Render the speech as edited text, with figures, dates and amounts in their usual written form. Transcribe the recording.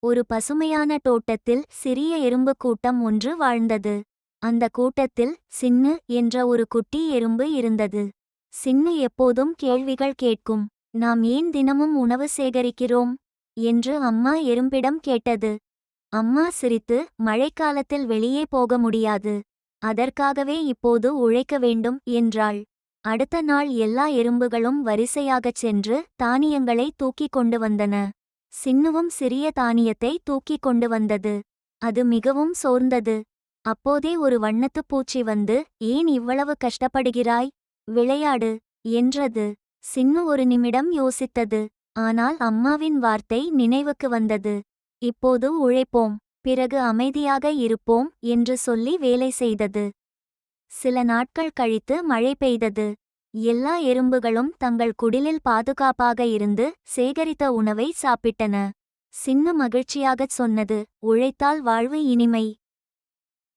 ஒரு பசுமையான தோட்டத்தில் சிறிய எறும்பு கூட்டம் ஒன்று வாழ்ந்தது. அந்த கூட்டத்தில் சின்னு என்ற ஒரு குட்டி எறும்பு இருந்தது. சின்னு எப்போதும் கேள்விகள் கேட்கும். நாம் ஏன் தினமும் உணவு சேகரிக்கிறோம் என்று அம்மா எறும்பிடம் கேட்டது. அம்மா சிரித்து, மழைக்காலத்தில் வெளியே போக முடியாது, அதற்காகவே இப்போது உழைக்க வேண்டும் என்றாள். அடுத்த நாள் எல்லா எறும்புகளும் வரிசையாகச் சென்று தானியங்களை தூக்கிக் கொண்டு வந்தன. சின்னுவும் சிறிய தானியத்தை தூக்கிக் கொண்டு வந்தது. அது மிகவும் சோர்ந்தது. அப்போதே ஒரு வண்ணத்துப் பூச்சி வந்து, ஏன் இவ்வளவு கஷ்டப்படுகிறாய், விளையாடு என்றது. சின்னு ஒரு நிமிடம் யோசித்தது. ஆனால் அம்மாவின் வார்த்தை நினைவுக்கு வந்தது. இப்போது உழைப்போம், பிறகு அமைதியாக இருப்போம் என்று சொல்லி வேலை செய்தது. சில நாட்கள் கழித்து மழை பெய்தது. எல்லா எறும்புகளும் தங்கள் குடிலில் பாதுகாப்பாக இருந்து சேகரித்த உணவை சாப்பிட்டன. சின்னு மகிழ்ச்சியாகச் சொன்னது, உழைத்தால் வாழ்வு இனிமை.